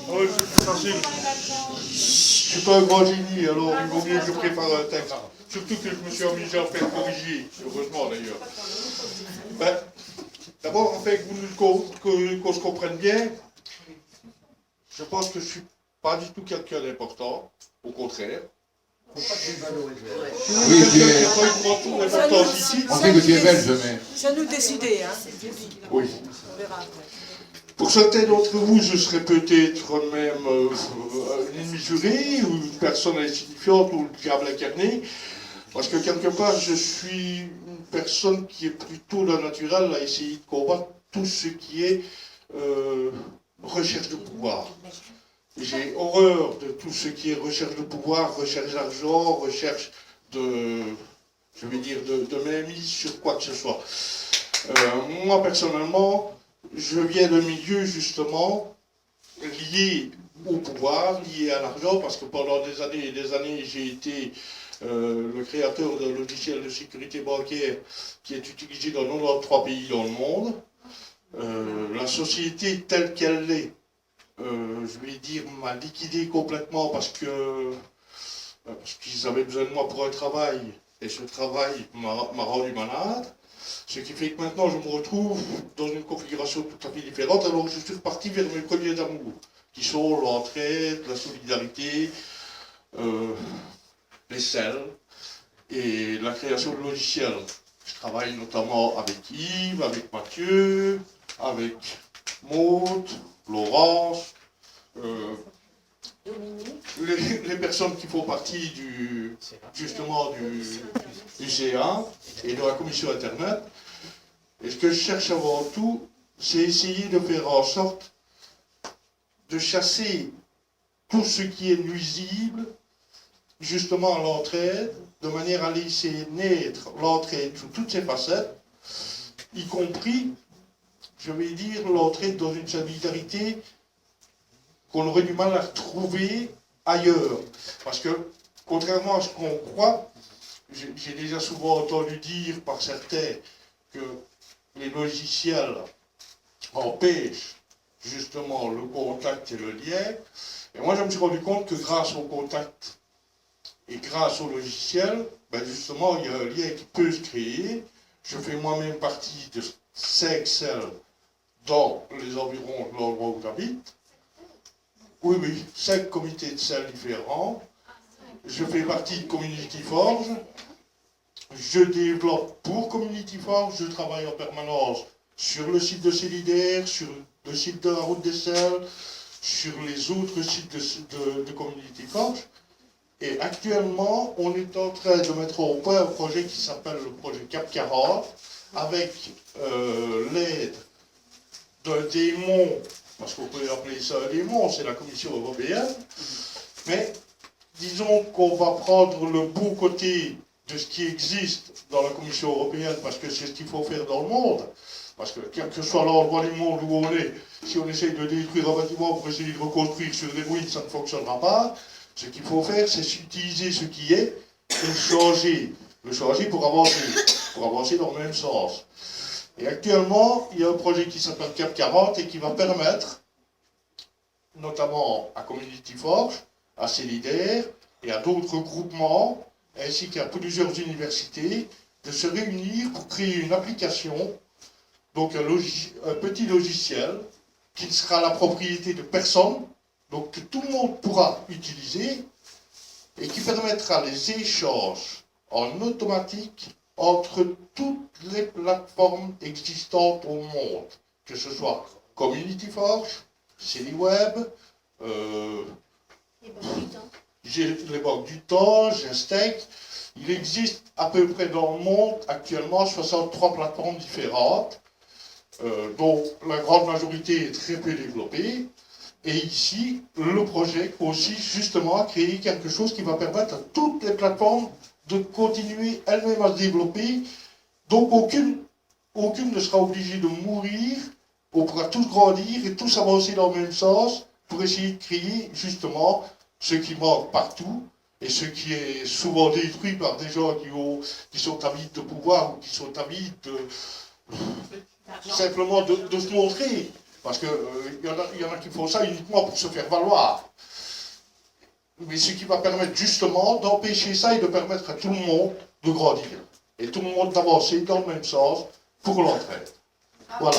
Oui, c'est facile. Je suis pas un grand génie, alors il vaut mieux que je prépare un texte. Surtout que je me suis amusé à faire corriger, heureusement d'ailleurs. Ben, d'abord, en fait, qu'on se comprenne bien, je pense que je suis pas du tout quelqu'un d'important, au contraire. Oui, tu es... pas une grande tour d'importance ici. On sait que tu es belge, mais... C'est à nous de décider, hein. Oui. On verra après. Pour certains d'entre vous, je serais peut-être même une ennemi ou une personne insignifiante ou le diable incarné, parce que quelque part, je suis une personne qui est plutôt d'un naturel à essayer de combattre tout ce qui est recherche de pouvoir. J'ai horreur de tout ce qui est recherche de pouvoir, recherche d'argent, recherche de, je vais dire, de mainmise sur quoi que ce soit. Moi, personnellement, je viens d'un milieu, justement, lié au pouvoir, lié à l'argent, parce que pendant des années et des années, j'ai été le créateur d'un logiciel de sécurité bancaire qui est utilisé dans 93 pays dans le monde. La société telle qu'elle est, je vais dire, m'a liquidé complètement parce qu'ils avaient besoin de moi pour un travail, et ce travail m'a rendu malade. Ce qui fait que maintenant je me retrouve dans une configuration tout à fait différente, alors je suis reparti vers mes premiers amours, qui sont l'entraide, la solidarité, l'essai et la création de logiciels. Je travaille notamment avec Yves, avec Mathieu, avec Maud, Laurence, les personnes qui font partie justement du CA et de la commission Internet. Et ce que je cherche avant tout, c'est essayer de faire en sorte de chasser tout ce qui est nuisible, justement à l'entraide, de manière à laisser naître l'entraide sous toutes ses facettes, y compris, je vais dire, l'entraide dans une solidarité qu'on aurait du mal à retrouver ailleurs. Parce que, contrairement à ce qu'on croit, j'ai déjà souvent entendu dire par certains que les logiciels empêchent justement le contact et le lien. Et moi, je me suis rendu compte que grâce au contact et grâce au logiciel, ben justement, il y a un lien qui peut se créer. Je fais moi-même partie de 5 cells dans les environs de l'endroit où j'habite. Oui, 5 comités de cells différents. Je fais partie de Community Forge. Je développe pour Community Forge. Je travaille en permanence sur le site de Célidaire, sur le site de la Route des Cells, sur les autres sites de Community Forge. Et actuellement, on est en train de mettre au point un projet qui s'appelle le projet Cap 40, avec l'aide d'un démon, parce qu'on peut appeler ça un démon, c'est la Commission européenne, mais disons qu'on va prendre le beau côté de ce qui existe dans la Commission européenne, parce que c'est ce qu'il faut faire dans le monde, parce que quel que soit l'endroit du monde où on est, si on essaye de détruire un bâtiment pour essayer de reconstruire sur des ruines, ça ne fonctionnera pas. Ce qu'il faut faire, c'est utiliser ce qui est et le changer pour avancer dans le même sens. Et actuellement, il y a un projet qui s'appelle Cap 40 et qui va permettre, notamment à Community Forge, à Célidaire et à d'autres groupements, ainsi qu'à plusieurs universités, de se réunir pour créer une application, donc un petit logiciel, qui ne sera la propriété de personne, donc que tout le monde pourra utiliser, et qui permettra les échanges en automatique entre toutes les plateformes existantes au monde, que ce soit Community Forge, CityWeb, les banques du temps, Gestec. Il existe à peu près dans le monde actuellement 63 plateformes différentes, dont la grande majorité est très peu développée. Et ici, le projet aussi justement a créé quelque chose qui va permettre à toutes les plateformes de continuer elles-mêmes à se développer. Donc aucune ne sera obligée de mourir, on pourra tous grandir et tous avancer dans le même sens pour essayer de créer justement ce qui manque partout et ce qui est souvent détruit par des gens qui sont avides de pouvoir ou qui sont avides simplement de se montrer. Parce qu'il y en a qui font ça uniquement pour se faire valoir. Mais ce qui va permettre justement d'empêcher ça et de permettre à tout le monde de grandir. Et tout le monde d'avancer dans le même sens pour l'entraide. Voilà.